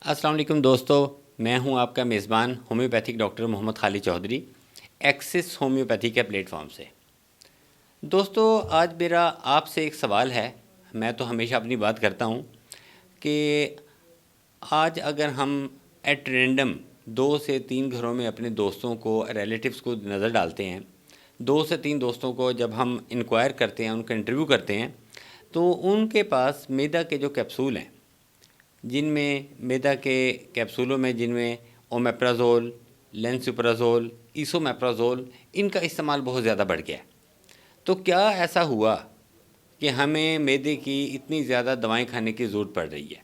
السلام علیکم دوستو، میں ہوں آپ کا میزبان ہومیوپیتھک ڈاکٹر محمد خالد چودھری، ایکسس ہومیوپیتھی کے پلیٹ فارم سے۔ دوستو، آج میرا آپ سے ایک سوال ہے۔ میں تو ہمیشہ اپنی بات کرتا ہوں کہ آج اگر ہم ایٹ رینڈم 2 سے 3 گھروں میں اپنے دوستوں کو، ریلیٹیوز کو نظر ڈالتے ہیں، 2 سے 3 دوستوں کو جب ہم انکوائر کرتے ہیں، ان کا انٹرویو کرتے ہیں، تو ان کے پاس میدا کے جو کیپسول ہیں، جن میں میدا کے کیپسولوں میں جن میں اومیپرازول، لینسوپرازول، ایسومیپرازول، ان کا استعمال بہت زیادہ بڑھ گیا ہے۔ تو کیا ایسا ہوا کہ ہمیں میدے کی اتنی زیادہ دوائیں کھانے کی ضرورت پڑ رہی ہے؟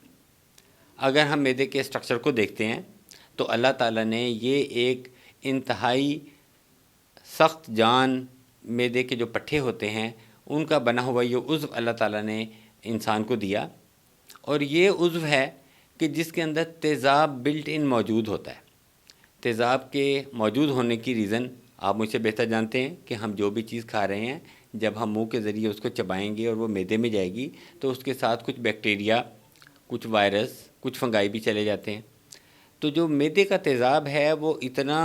اگر ہم میدے کے اسٹرکچر کو دیکھتے ہیں تو اللہ تعالیٰ نے یہ ایک انتہائی سخت جان میدے کے جو پٹھے ہوتے ہیں ان کا بنا ہوا یہ عضو اللہ تعالیٰ نے انسان کو دیا، اور یہ عضو ہے کہ جس کے اندر تیزاب بلٹ ان موجود ہوتا ہے۔ تیزاب کے موجود ہونے کی ریزن آپ مجھ سے بہتر جانتے ہیں کہ ہم جو بھی چیز کھا رہے ہیں، جب ہم منہ کے ذریعے اس کو چبائیں گے اور وہ معدے میں جائے گی تو اس کے ساتھ کچھ بیکٹیریا، کچھ وائرس، کچھ فنگائی بھی چلے جاتے ہیں۔ تو جو معدے کا تیزاب ہے وہ اتنا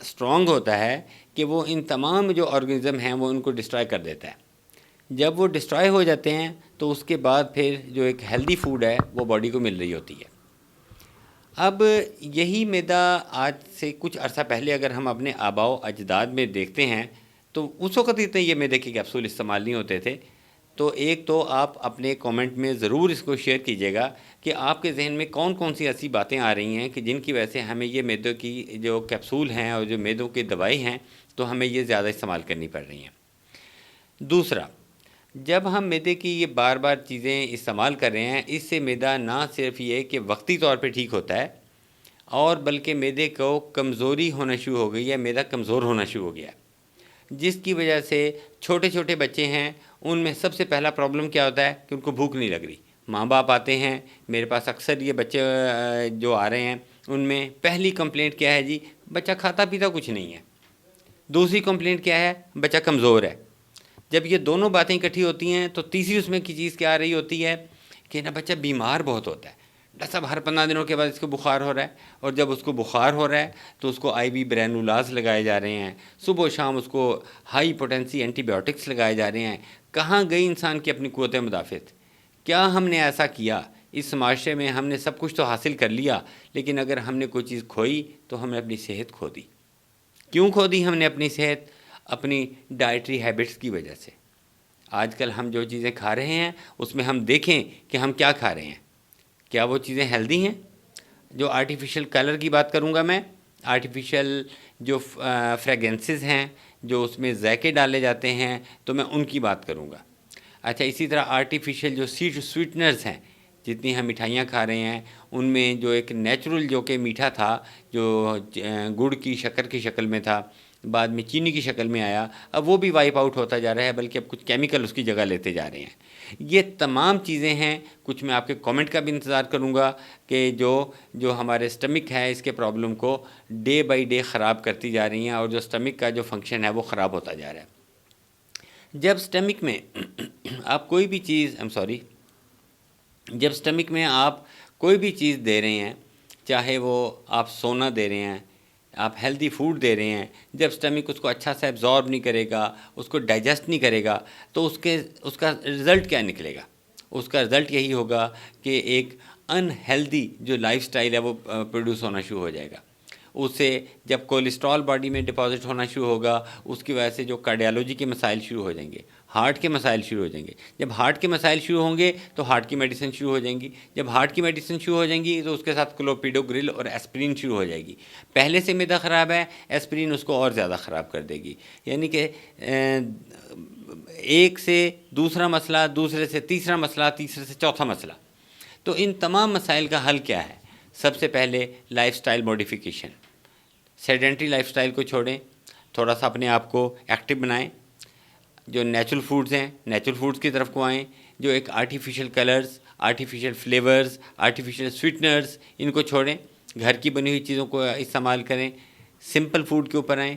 اسٹرانگ ہوتا ہے کہ وہ ان تمام جو آرگنزم ہیں وہ ان کو ڈسٹرائے کر دیتا ہے۔ جب وہ ڈسٹرائے ہو جاتے ہیں تو اس کے بعد پھر جو ایک ہیلدی فوڈ ہے وہ باڈی کو مل رہی ہوتی ہے۔ اب یہی میدا آج سے کچھ عرصہ پہلے اگر ہم اپنے آباء و اجداد میں دیکھتے ہیں تو اس وقت اتنے یہ میدے کے کیپسول استعمال نہیں ہوتے تھے۔ تو ایک تو آپ اپنے کومنٹ میں ضرور اس کو شیئر کیجیے گا کہ آپ کے ذہن میں کون کون سی ایسی باتیں آ رہی ہیں کہ جن کی وجہ سے ہمیں یہ میدے کی جو کیپسول ہیں اور جو میدوں کی دوائی ہیں تو ہمیں یہ زیادہ استعمال کرنی پڑ رہی ہیں۔ دوسرا، جب ہم میدے کی یہ بار بار چیزیں استعمال کر رہے ہیں، اس سے میدا نہ صرف یہ کہ وقتی طور پہ ٹھیک ہوتا ہے اور بلکہ میدے کو کمزوری ہونا شروع ہو گئی ہے، میدا کمزور ہونا شروع ہو گیا ہے، جس کی وجہ سے چھوٹے چھوٹے بچے ہیں ان میں سب سے پہلا پرابلم کیا ہوتا ہے کہ ان کو بھوک نہیں لگ رہی۔ ماں باپ آتے ہیں میرے پاس، اکثر یہ بچے جو آ رہے ہیں ان میں پہلی کمپلینٹ کیا ہے؟ جی بچہ کھاتا پیتا کچھ نہیں ہے۔ دوسری کمپلینٹ کیا ہے؟ بچہ کمزور ہے۔ جب یہ دونوں باتیں اکٹھی ہوتی ہیں تو تیسری اس میں کی چیز کیا آ رہی ہوتی ہے کہ نا بچہ بیمار بہت ہوتا ہے۔ صاحب ہر 15 دنوں کے بعد اس کو بخار ہو رہا ہے، اور جب اس کو بخار ہو رہا ہے تو اس کو آئی وی برینولاز لگائے جا رہے ہیں، صبح و شام اس کو ہائی پوٹینسی اینٹی بائیوٹکس لگائے جا رہے ہیں۔ کہاں گئی انسان کی اپنی قوت مدافعت؟ کیا ہم نے ایسا کیا؟ اس معاشرے میں ہم نے سب کچھ تو حاصل کر لیا، لیکن اگر ہم نے کوئی چیز کھوئی تو ہم نے اپنی صحت کھو دی۔ کیوں کھو دی ہم نے اپنی صحت؟ اپنی ڈائٹری ہیبٹس کی وجہ سے۔ آج کل ہم جو چیزیں کھا رہے ہیں اس میں ہم دیکھیں کہ ہم کیا کھا رہے ہیں، کیا وہ چیزیں ہیلدی ہیں؟ جو آرٹیفیشل کلر کی بات کروں گا میں، آرٹیفیشل جو فریگرنسز ہیں، جو اس میں ذائقے ڈالے جاتے ہیں، تو میں ان کی بات کروں گا۔ اچھا، اسی طرح آرٹیفیشل جو سویٹنرز ہیں، جتنی ہم مٹھائیاں کھا رہے ہیں ان میں جو ایک نیچرل جو کہ میٹھا تھا، جو گڑ کی شکر کی شکل میں تھا، بعد میں چینی کی شکل میں آیا، اب وہ بھی وائپ آؤٹ ہوتا جا رہا ہے، بلکہ اب کچھ کیمیکل اس کی جگہ لیتے جا رہے ہیں۔ یہ تمام چیزیں ہیں، کچھ میں آپ کے کامنٹ کا بھی انتظار کروں گا کہ جو ہمارے سٹمک ہے اس کے پرابلم کو ڈے بائی ڈے خراب کرتی جا رہی ہیں، اور جو سٹمک کا جو فنکشن ہے وہ خراب ہوتا جا رہا ہے۔ جب سٹمک میں آپ کوئی بھی چیز جب سٹمک میں آپ کوئی بھی چیز دے رہے ہیں، چاہے وہ آپ سونا دے رہے ہیں، آپ ہیلدی فوڈ دے رہے ہیں، جب سٹمک اس کو اچھا سے ایبزارب نہیں کرے گا، اس کو ڈائجسٹ نہیں کرے گا، تو اس کا رزلٹ کیا نکلے گا؟ اس کا رزلٹ یہی ہوگا کہ ایک ان ہیلدی جو لائف سٹائل ہے وہ پروڈیوس ہونا شروع ہو جائے گا۔ اس سے جب کولیسٹرول باڈی میں ڈپازٹ ہونا شروع ہوگا، اس کی وجہ سے جو کارڈیالوجی کے مسائل شروع ہو جائیں گے، ہارٹ کے مسائل شروع ہو جائیں گے۔ جب ہارٹ کے مسائل شروع ہوں گے تو ہارٹ کی میڈیسن شروع ہو جائیں گی۔ جب ہارٹ کی میڈیسن شروع ہو جائیں گی تو اس کے ساتھ کلوپیڈوگرل اور ایسپرین شروع ہو جائے گی۔ پہلے سے معدہ خراب ہے، ایسپرین اس کو اور زیادہ خراب کر دے گی، یعنی کہ ایک سے دوسرا مسئلہ، دوسرے سے تیسرا مسئلہ، تیسرے سے چوتھا مسئلہ۔ تو ان تمام مسائل کا حل کیا ہے؟ سب سے پہلے life style modification. Sedentary life style کو چھوڑیں، تھوڑا سا اپنے آپ کو ایکٹیو بنائیں، جو نیچرل فوڈز ہیں نیچرل فوڈز کی طرف کو آئیں، جو ایک artificial colours, artificial flavours, artificial sweeteners, ان کو چھوڑیں، گھر کی بنی ہوئی چیزوں کو استعمال کریں، سمپل فوڈ کے اوپر آئیں،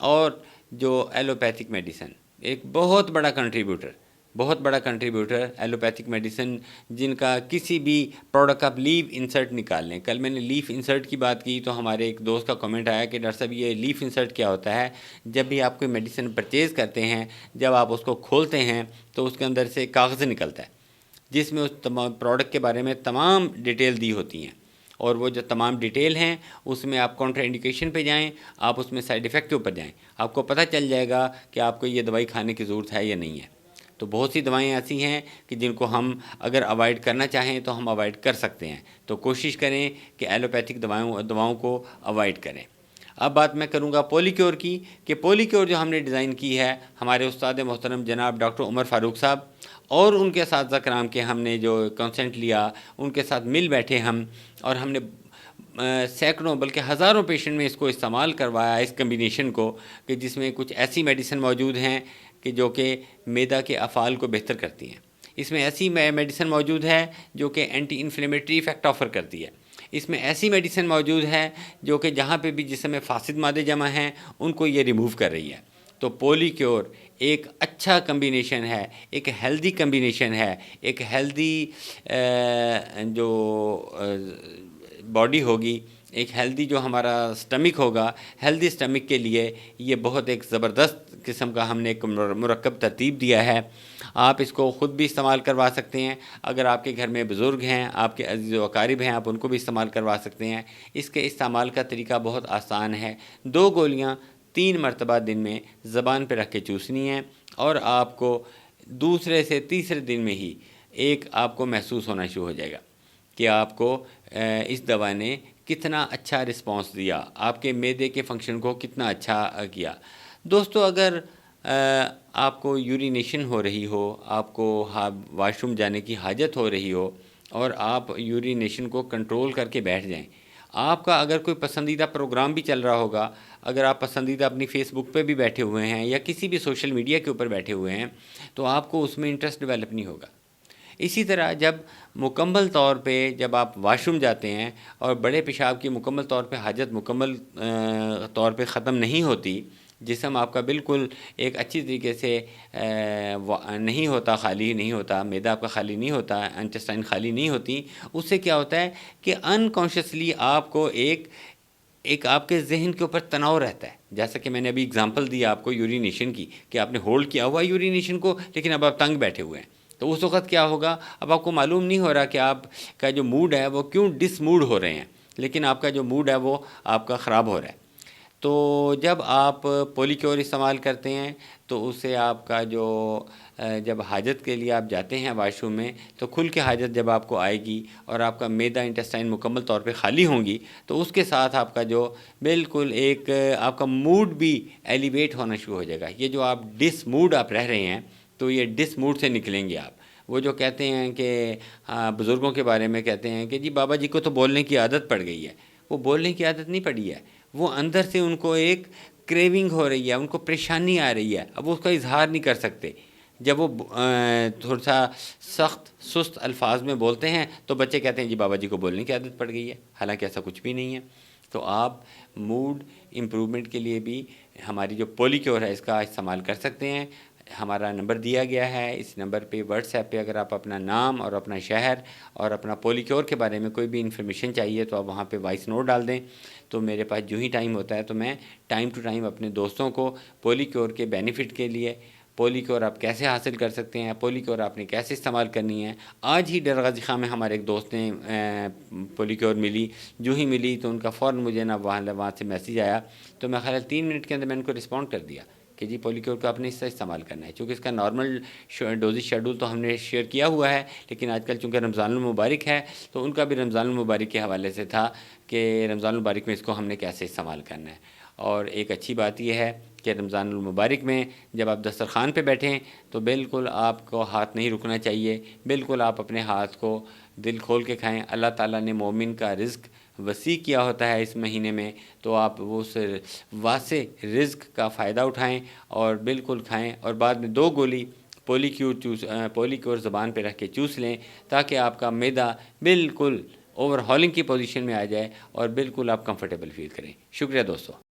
اور جو ایلوپیتھک میڈیسن ایک بہت بڑا کنٹریبیوٹر، بہت بڑا کنٹریبیوٹر ایلوپیتھک میڈیسن، جن کا کسی بھی پروڈکٹ کا آپ لیف انسرٹ نکال لیں. کل میں نے لیف انسرٹ کی بات کی تو ہمارے ایک دوست کا کمنٹ آیا کہ ڈاکٹر صاحب یہ لیف انسرٹ کیا ہوتا ہے. جب بھی آپ کوئی میڈیسن پرچیز کرتے ہیں، جب آپ اس کو کھولتے ہیں تو اس کے اندر سے کاغذ نکلتا ہے جس میں اس تمام پروڈکٹ کے بارے میں تمام ڈیٹیل دی ہوتی ہیں، اور وہ جو تمام ڈیٹیل ہیں اس میں آپ کانٹرا انڈیکیشن پہ جائیں، آپ اس میں سائیڈ افیکٹ کے اوپر جائیں، آپ کو پتہ چل جائے گا کہ آپ کو یہ دوائی کھانے کی ضرورت ہے یا نہیں ہے. تو بہت سی دوائیں ایسی ہیں کہ جن کو ہم اگر اوائڈ کرنا چاہیں تو ہم اوائڈ کر سکتے ہیں. تو کوشش کریں کہ ایلوپیتھک دواؤں کو اوائڈ کریں. اب بات میں کروں گا پولی کیور کی، کہ پولی کیور جو ہم نے ڈیزائن کی ہے ہمارے استاد محترم جناب ڈاکٹر عمر فاروق صاحب اور ان کے اساتذہ کرام کے ہم نے جو کنسنٹ لیا، ان کے ساتھ مل بیٹھے ہم، اور ہم نے سینکڑوں بلکہ ہزاروں پیشنٹ میں اس کو استعمال کروایا، اس کمبینیشن کو، کہ جس میں کچھ ایسی میڈیسن موجود ہیں کہ جو کہ معدہ کے افعال کو بہتر کرتی ہیں. اس میں ایسی میڈیسن موجود ہے جو کہ اینٹی انفلیمیٹری ایفیکٹ آفر کرتی ہے. اس میں ایسی میڈیسن موجود ہے جو کہ جہاں پہ بھی جسم میں فاسد مادے جمع ہیں ان کو یہ ریموو کر رہی ہے. تو پولی کیور ایک اچھا کمبینیشن ہے، ایک ہیلدی کمبینیشن ہے، ایک ہیلدی جو باڈی ہوگی، ایک ہیلدی جو ہمارا سٹمک ہوگا، ہیلدی سٹمک کے لیے یہ بہت ایک زبردست قسم کا ہم نے ایک مرکب ترتیب دیا ہے. آپ اس کو خود بھی استعمال کروا سکتے ہیں، اگر آپ کے گھر میں بزرگ ہیں، آپ کے عزیز و اقارب ہیں، آپ ان کو بھی استعمال کروا سکتے ہیں. اس کے استعمال کا طریقہ بہت آسان ہے. 2 گولیاں 3 مرتبہ دن میں زبان پہ رکھ کے چوسنی ہیں، اور آپ کو دوسرے سے تیسرے دن میں ہی ایک آپ کو محسوس ہونا شروع ہو جائے گا کہ آپ کو اس دوا نے کتنا اچھا رسپانس دیا، آپ کے معدے کے فنکشن کو کتنا اچھا کیا. دوستو، اگر آپ کو یورینیشن ہو رہی ہو، آپ کو واش روم جانے کی حاجت ہو رہی ہو، اور آپ یورینیشن کو کنٹرول کر کے بیٹھ جائیں، آپ کا اگر کوئی پسندیدہ پروگرام بھی چل رہا ہوگا، اگر آپ پسندیدہ اپنی فیس بک پہ بھی بیٹھے ہوئے ہیں یا کسی بھی سوشل میڈیا کے اوپر بیٹھے ہوئے ہیں، تو آپ کو اس میں انٹرسٹ ڈیولپ نہیں ہوگا. اسی طرح جب مکمل طور پہ جب آپ واش روم جاتے ہیں اور بڑے پیشاب کی مکمل طور پہ حاجت مکمل طور پہ ختم نہیں ہوتی، جسم آپ کا بالکل ایک اچھی طریقے سے نہیں ہوتا، خالی نہیں ہوتا، معدہ آپ کا خالی نہیں ہوتا، انٹسٹائن خالی نہیں ہوتی، اس سے کیا ہوتا ہے کہ انکانشیسلی آپ کو ایک آپ کے ذہن کے اوپر تناؤ رہتا ہے. جیسا کہ میں نے ابھی اگزامپل دیا آپ کو یورینیشن کی، کہ آپ نے ہولڈ کیا ہوا یورینیشن کو، لیکن اب آپ تنگ بیٹھے ہوئے ہیں. تو اس وقت کیا ہوگا، اب آپ کو معلوم نہیں ہو رہا کہ آپ کا جو موڈ ہے وہ کیوں ڈس موڈ ہو رہے ہیں، لیکن آپ کا جو موڈ ہے وہ آپ کا خراب ہو رہا ہے. تو جب آپ پولی کیور استعمال کرتے ہیں تو اس سے آپ کا جو جب حاجت کے لیے آپ جاتے ہیں واش روم میں، تو کھل کے حاجت جب آپ کو آئے گی اور آپ کا معدہ انٹسٹائن مکمل طور پہ خالی ہوں گی، تو اس کے ساتھ آپ کا جو بالکل ایک آپ کا موڈ بھی ایلیویٹ ہونا شروع ہو جائے گا. یہ جو آپ ڈس موڈ آپ رہ رہے ہیں، تو یہ ڈس موڈ سے نکلیں گے آپ. وہ جو کہتے ہیں کہ بزرگوں کے بارے میں کہتے ہیں کہ جی بابا جی کو تو بولنے کی عادت پڑ گئی ہے. وہ بولنے کی عادت نہیں پڑی ہے، وہ اندر سے ان کو ایک کریونگ ہو رہی ہے، ان کو پریشانی آ رہی ہے، اب وہ اس کا اظہار نہیں کر سکتے. جب وہ تھوڑا سا سخت سست الفاظ میں بولتے ہیں تو بچے کہتے ہیں جی بابا جی کو بولنے کی عادت پڑ گئی ہے، حالانکہ ایسا کچھ بھی نہیں ہے. تو آپ موڈ امپرومنٹ کے لیے بھی ہماری جو پولی کیور ہے اس کا استعمال کر سکتے ہیں. ہمارا نمبر دیا گیا ہے، اس نمبر پہ واٹس ایپ پہ اگر آپ اپنا نام اور اپنا شہر اور اپنا پولی کیور کے بارے میں کوئی بھی انفارمیشن چاہیے تو آپ وہاں پہ وائس نوٹ ڈال دیں. تو میرے پاس جو ہی ٹائم ہوتا ہے تو میں ٹائم ٹو ٹائم اپنے دوستوں کو پولی کیور کے بینیفٹ کے لیے، پولی کیور آپ کیسے حاصل کر سکتے ہیں، پولی کیور آپ نے کیسے استعمال کرنی ہے. آج ہی ڈیرہ غازی خان میں ہمارے ایک دوست نے پولی کیور ملی، جو ہی ملی تو ان کا فوراً مجھے نا وہاں سے میسیج آیا، تو میں خیال 3 منٹ کے اندر میں ان کو رسپونڈ کر دیا کہ جی پولی کیور کو آپ نے اس سے استعمال کرنا ہے. چونکہ اس کا نارمل ڈوزی شیڈول تو ہم نے شیئر کیا ہوا ہے، لیکن آج کل چونکہ رمضان المبارک ہے تو ان کا بھی رمضان المبارک کے حوالے سے تھا کہ رمضان المبارک میں اس کو ہم نے کیسے استعمال کرنا ہے. اور ایک اچھی بات یہ ہے کہ رمضان المبارک میں جب آپ دسترخوان پہ بیٹھیں تو بالکل آپ کو ہاتھ نہیں رکنا چاہیے، بالکل آپ اپنے ہاتھ کو دل کھول کے کھائیں. اللہ تعالیٰ نے مومن کا رزق وسیع کیا ہوتا ہے اس مہینے میں، تو آپ اس واسع رزق کا فائدہ اٹھائیں اور بالکل کھائیں. اور بعد میں 2 گولی پولی کیور زبان پہ رکھ کے چوس لیں تاکہ آپ کا معدہ بالکل اوور ہالنگ کی پوزیشن میں آ جائے اور بالکل آپ کمفرٹیبل فیل کریں. شکریہ دوستو.